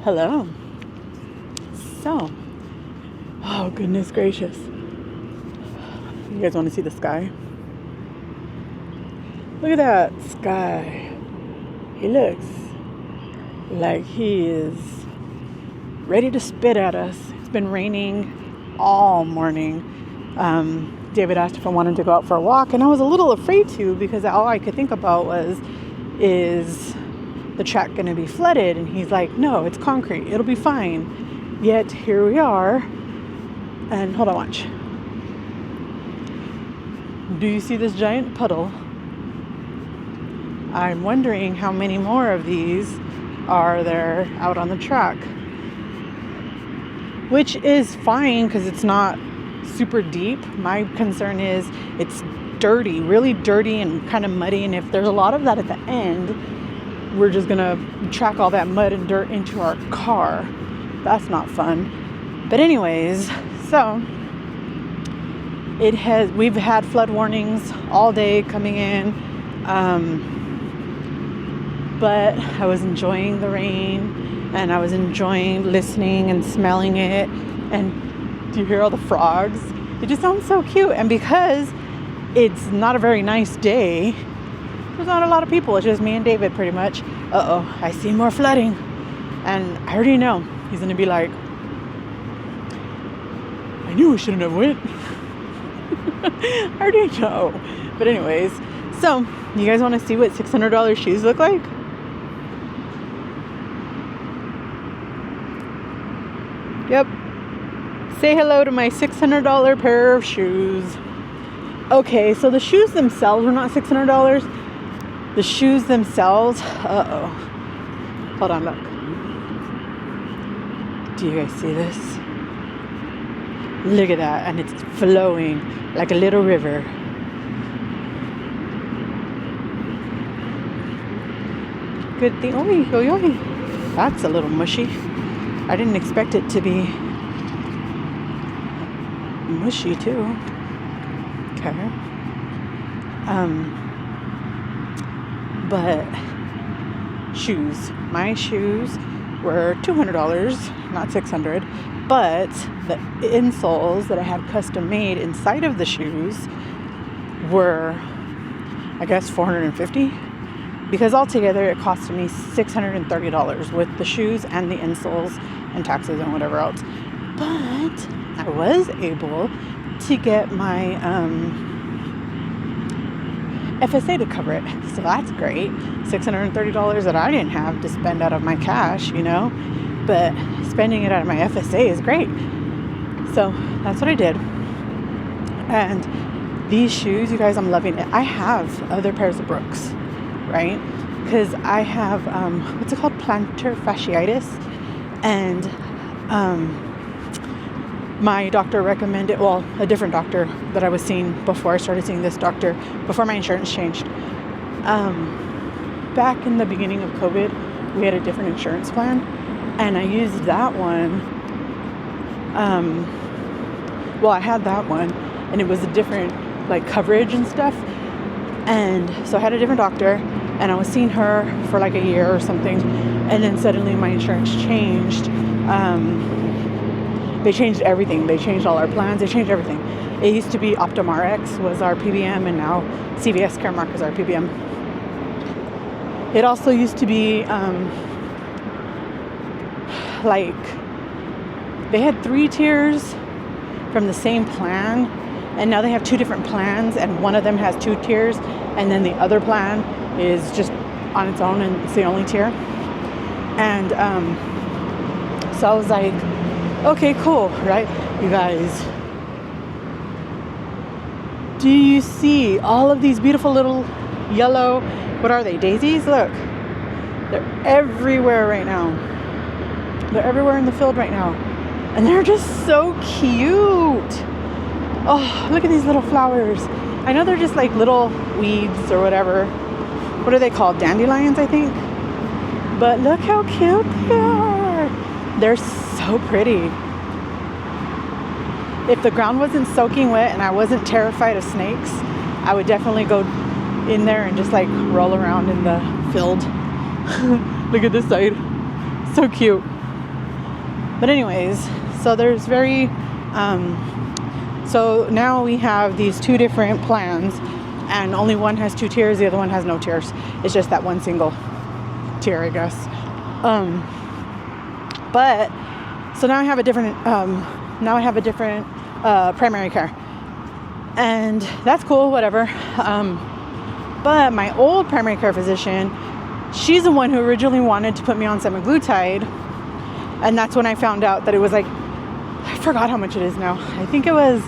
Hello. So, oh goodness gracious. You guys want to see the sky? Look at that sky. He looks like he is ready to spit at us. It's been raining all morning. David asked if I wanted to go out for a walk, and I was a little afraid to because all I could think about was, is the track going to be flooded? And he's like, no, it's concrete. It'll be fine. Yet here we are. And hold on, watch. Do you see this giant puddle? I'm wondering how many more of these are there out on the track. Which is fine because it's not super deep. My concern is it's dirty, really dirty and kind of muddy. And if there's a lot of that at the end, we're just gonna track all that mud and dirt into our car. That's not fun. But anyways, so we've had flood warnings all day coming in. But I was enjoying the rain and I was enjoying listening and smelling it. And do you hear all the frogs? It just sounds so cute. And because it's not a very nice day, there's not a lot of people. It's just me and David pretty much. Uh-oh, I see more flooding. And I already know he's going to be like, I knew we shouldn't have went. I already know. But anyways, so you guys want to see what $600 shoes look like? Yep. Say hello to my $600 pair of shoes. Okay, so the shoes themselves are not $600. The shoes themselves, uh-oh. Hold on, look. Do you guys see this? Look at that, and it's flowing like a little river. Good thing. Oh, that's a little mushy. I didn't expect it to be mushy too. Okay. But shoes. My shoes were $200, not $600. But the insoles that I had custom made inside of the shoes were, I guess, $450. Because altogether it costed me $630 with the shoes and the insoles and taxes and whatever else. But I was able to get my FSA to cover it. So that's great. $630 that I didn't have to spend out of my cash, you know. But spending it out of my FSA is great. So that's what I did. And these shoes, you guys, I'm loving it. I have other pairs of Brooks, right? Because I have, what's it called? Plantar fasciitis. And my doctor recommended, well, a different doctor that I was seeing before I started seeing this doctor, before my insurance changed. Back in the beginning of COVID, we had a different insurance plan. And I used that one. Well, I had that one. And it was a different, like, coverage and stuff. And so I had a different doctor. And I was seeing her for like a year or something. And then suddenly my insurance changed. They changed everything. They changed all our plans. They changed everything. It used to be OptumRx was our PBM, and now CVS Caremark is our PBM. It also used to be like they had 3 tiers from the same plan, and now they have 2 different plans, and one of them has 2 tiers, and then the other plan is just on its own, and it's the only tier. And so I was like, okay, cool, right? You guys, do you see all of these beautiful little yellow, what are they, daisies? Look, they're everywhere right now. They're everywhere in the field right now. And they're just so cute. Oh, look at these little flowers. I know they're just like little weeds or whatever. What are they called? Dandelions, I think. But look how cute they are. They're so pretty. If the ground wasn't soaking wet and I wasn't terrified of snakes, I would definitely go in there and just like roll around in the field. Look at this side. So cute. But anyways, so there's so now we have these two different plans, and only one has 2 tiers, the other one has no tiers. It's just that one single tier, I guess. But so now I have a different primary care, and that's cool, whatever. But my old primary care physician, she's the one who originally wanted to put me on semaglutide, and that's when I found out that it was like, I forgot how much it is now. I think it was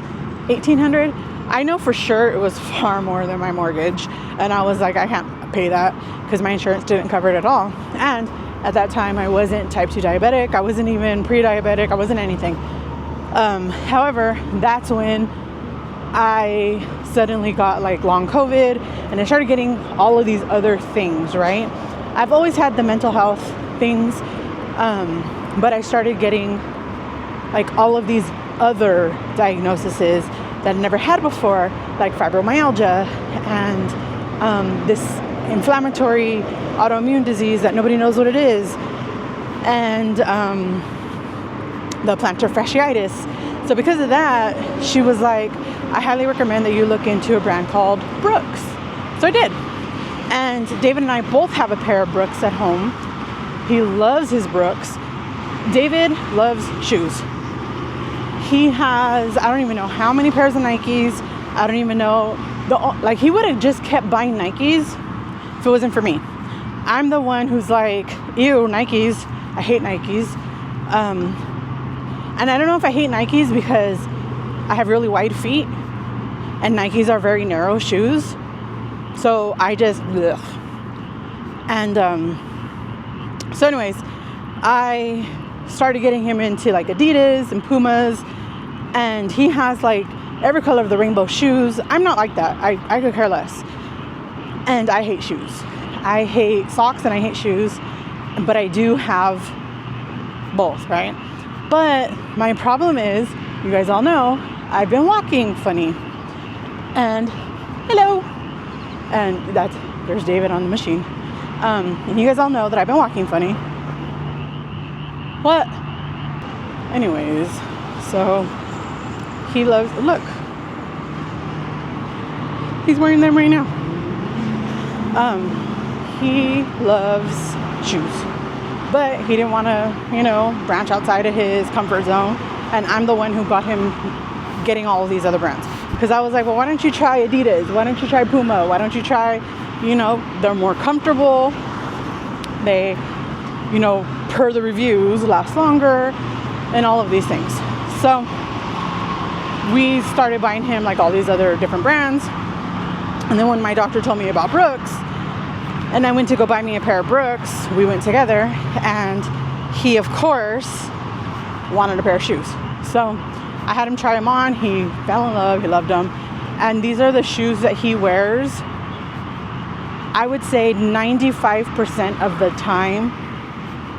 $1,800. I know for sure it was far more than my mortgage, and I was like, I can't pay that because my insurance didn't cover it at all. And at that time, I wasn't type 2 diabetic. I wasn't even pre-diabetic. I wasn't anything. However, that's when I suddenly got like long COVID, and I started getting all of these other things, right? I've always had the mental health things, but I started getting like all of these other diagnoses that I never had before, like fibromyalgia and this inflammatory autoimmune disease that nobody knows what it is, and the plantar fasciitis. So because of that, she was like, I highly recommend that you look into a brand called Brooks. So I did. And David and I both have a pair of Brooks at home. He loves his Brooks. David loves shoes. He has, I don't even know how many pairs of Nikes. I don't even know. He would have just kept buying Nikes if it wasn't for me. I'm the one who's like, ew, Nikes. I hate Nikes. And I don't know if I hate Nikes because I have really wide feet, and Nikes are very narrow shoes. So I just, ugh. And so anyways, I started getting him into like Adidas and Pumas, and he has like every color of the rainbow shoes. I'm not like that. I could care less. And I hate shoes. I hate socks and I hate shoes, but I do have both, right? But my problem is, you guys all know, I've been walking funny. And hello. And there's David on the machine. And you guys all know that I've been walking funny. What? Anyways, so he loves, look. He's wearing them right now. He loves shoes. But he didn't want to, branch outside of his comfort zone. And I'm the one who got him getting all of these other brands. Because I was like, well, why don't you try Adidas? Why don't you try Puma? Why don't you try, they're more comfortable. They, per the reviews, last longer, and all of these things. So we started buying him like all these other different brands. And then when my doctor told me about Brooks, and I went to go buy me a pair of Brooks, we went together, and he, of course, wanted a pair of shoes. So I had him try them on. He fell in love. He loved them. And these are the shoes that he wears. I would say 95% of the time,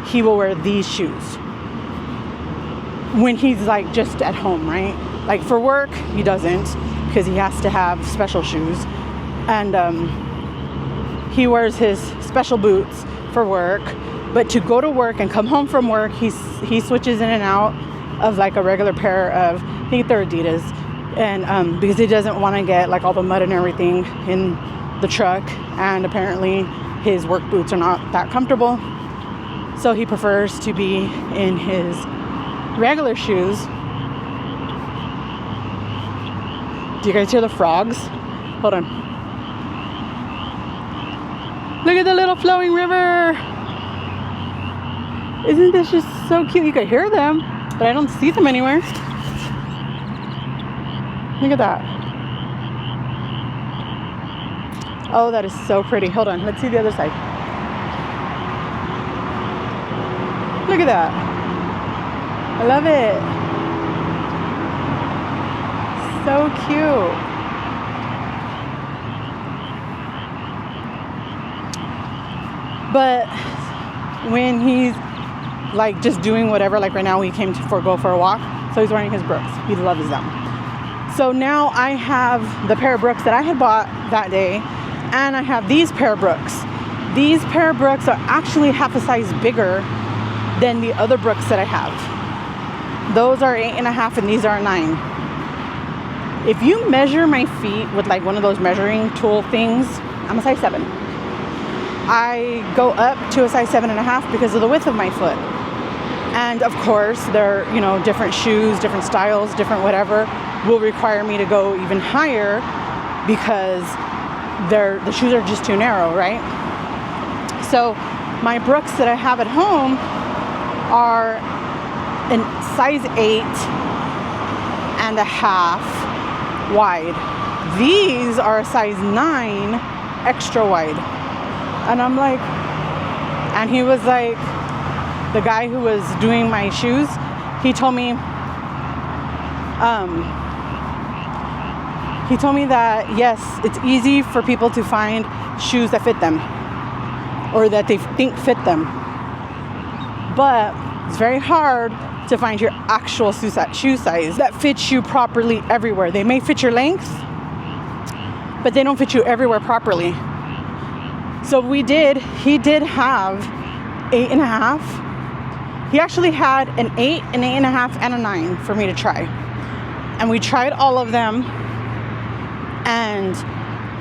he will wear these shoes when he's like just at home, right? Like for work, he doesn't, because he has to have special shoes. And he wears his special boots for work, but to go to work and come home from work, he switches in and out of like a regular pair of, I think they're Adidas, and because he doesn't want to get like all the mud and everything in the truck, and apparently his work boots are not that comfortable, so he prefers to be in his regular shoes. Do you guys hear the frogs? Hold on. Look at the little flowing river. Isn't this just so cute? You can hear them, but I don't see them anywhere. Look at that. Oh, that is so pretty. Hold on, let's see the other side. Look at that. I love it. So cute. But when he's like just doing whatever, like right now we came to go for a walk, so he's wearing his Brooks. He loves them. So now I have the pair of Brooks that I had bought that day, and I have these pair of Brooks. These pair of Brooks are actually half a size bigger than the other Brooks that I have. Those are 8.5 and these are 9. If you measure my feet with like one of those measuring tool things, I'm a size 7. I go up to a size 7.5 because of the width of my foot. And of course, they're, you know, different shoes, different styles, different whatever will require me to go even higher because the shoes are just too narrow, right? So my Brooks that I have at home are in size 8.5 wide. These are a size 9 extra wide. And I'm like, and he was like, the guy who was doing my shoes, he told me that yes, it's easy for people to find shoes that fit them or that they think fit them, but it's very hard to find your actual shoe size that fits you properly everywhere. They may fit your length, but they don't fit you everywhere properly. So he did have 8.5. He actually had an 8, an 8.5, and a 9 for me to try. And we tried all of them. And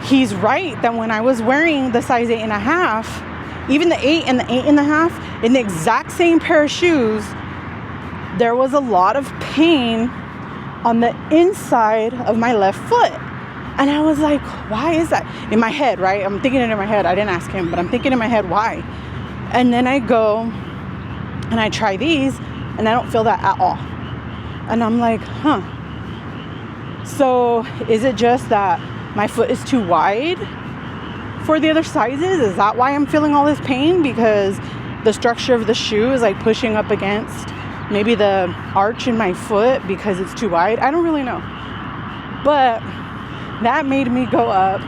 he's right that when I was wearing the size 8.5, even the 8 and the 8.5, in the exact same pair of shoes, there was a lot of pain on the inside of my left foot. And I was like, why is that? In my head, right? I'm thinking it in my head. I didn't ask him, but I'm thinking in my head, why? And then I go and I try these and I don't feel that at all. And I'm like, huh. So is it just that my foot is too wide for the other sizes? Is that why I'm feeling all this pain? Because the structure of the shoe is like pushing up against maybe the arch in my foot because it's too wide. I don't really know. But that made me go up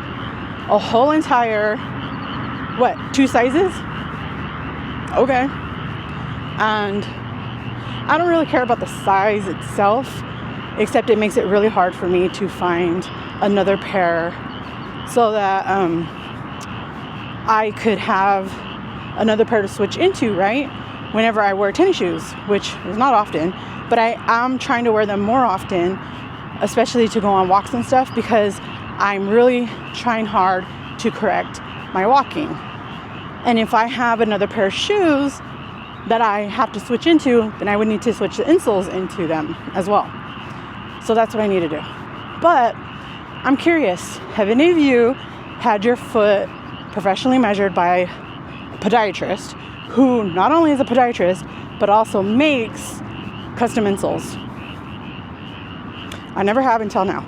a whole entire, 2 sizes? Okay. And I don't really care about the size itself, except it makes it really hard for me to find another pair so that I could have another pair to switch into, right? Whenever I wear tennis shoes, which is not often, but I am trying to wear them more often, especially to go on walks and stuff, because I'm really trying hard to correct my walking. And if I have another pair of shoes that I have to switch into, then I would need to switch the insoles into them as well. So that's what I need to do. But I'm curious, have any of you had your foot professionally measured by a podiatrist who not only is a podiatrist, but also makes custom insoles? I never have until now.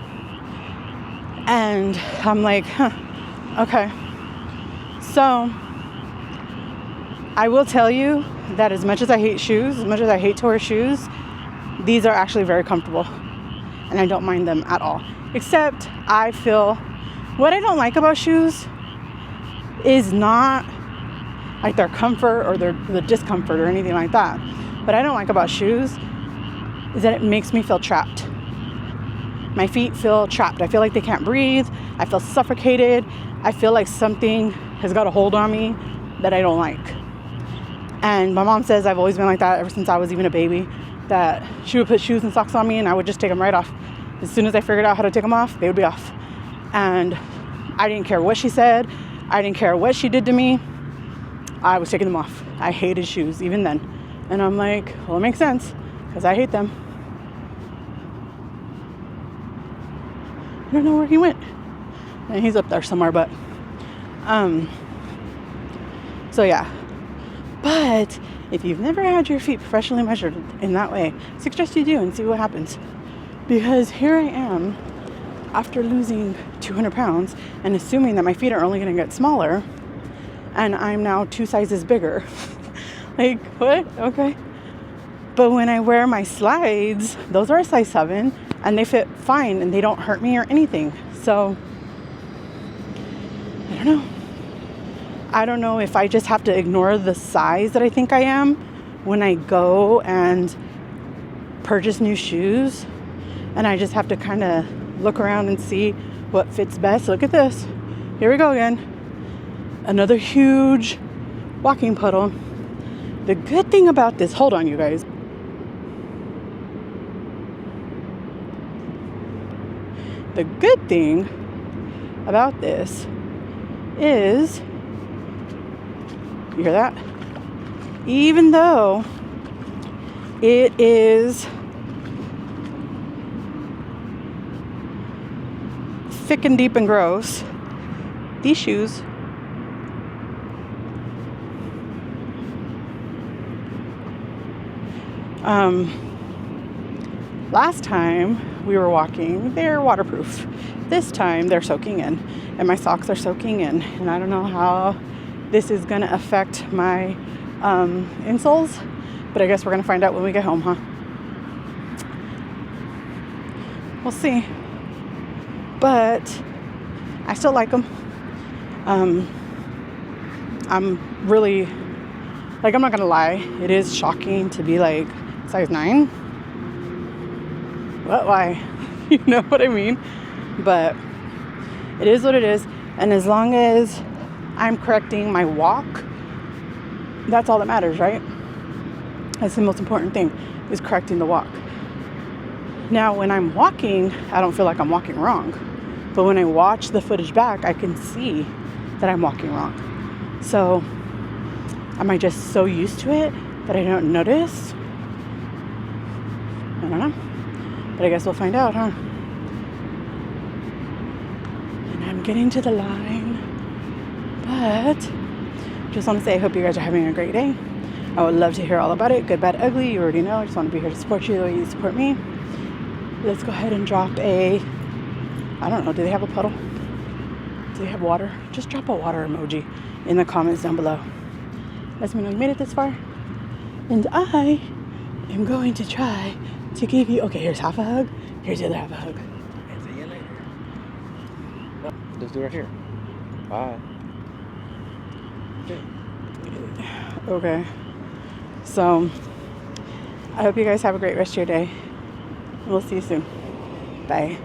And I'm like, okay. So I will tell you that as much as I hate shoes, as much as I hate to wear shoes, these are actually very comfortable. And I don't mind them at all. Except I feel, what I don't like about shoes is not like their comfort or the discomfort or anything like that. What I don't like about shoes is that it makes me feel trapped. My feet feel trapped. I feel like they can't breathe. I feel suffocated. I feel like something has got a hold on me that I don't like. And my mom says I've always been like that ever since I was even a baby, that she would put shoes and socks on me and I would just take them right off. As soon as I figured out how to take them off, they would be off. And I didn't care what she said. I didn't care what she did to me. I was taking them off. I hated shoes even then. And I'm like, well, it makes sense because I hate them. I don't know where he went. And he's up there somewhere, but so yeah. But if you've never had your feet professionally measured in that way, I suggest you do and see what happens. Because here I am after losing 200 pounds and assuming that my feet are only going to get smaller, and I'm now 2 sizes bigger. Like, what? Okay. But when I wear my slides, those are a size 7 and they fit fine and they don't hurt me or anything. So I don't know. I don't know if I just have to ignore the size that I think I am when I go and purchase new shoes, and I just have to kind of look around and see what fits best. Look at this. Here we go again. Another huge walking puddle. The good thing about this, hold on you guys. The good thing about this is, you hear that? Even though it is thick and deep and gross, these shoes last time we were walking, they're waterproof. This time they're soaking in, and my socks are soaking in, and I don't know how this is gonna affect my insoles, but I guess we're gonna find out when we get home, huh? We'll see. But I still like them. I'm really, like, I'm not gonna lie, it is shocking to be like size 9. What? Why? You know what I mean? But it is what it is, and as long as I'm correcting my walk, that's all that matters, right? That's the most important thing, is correcting the walk. Now, when I'm walking, I don't feel like I'm walking wrong. But when I watch the footage back, I can see that I'm walking wrong. So, am I just so used to it that I don't notice? I don't know. But I guess we'll find out, huh? And I'm getting to the line. But, just want to say I hope you guys are having a great day. I would love to hear all about it. Good, bad, ugly. You already know. I just want to be here to support you the way you support me. Let's go ahead and drop a, I don't know, do they have a puddle? Do they have water? Just drop a water emoji in the comments down below. Let me know you made it this far. And I am going to try to give you, okay, here's half a hug. Here's the other half a hug. And see you later. No, just do it right here. Bye. Okay. So, I hope you guys have a great rest of your day. We'll see you soon. Bye.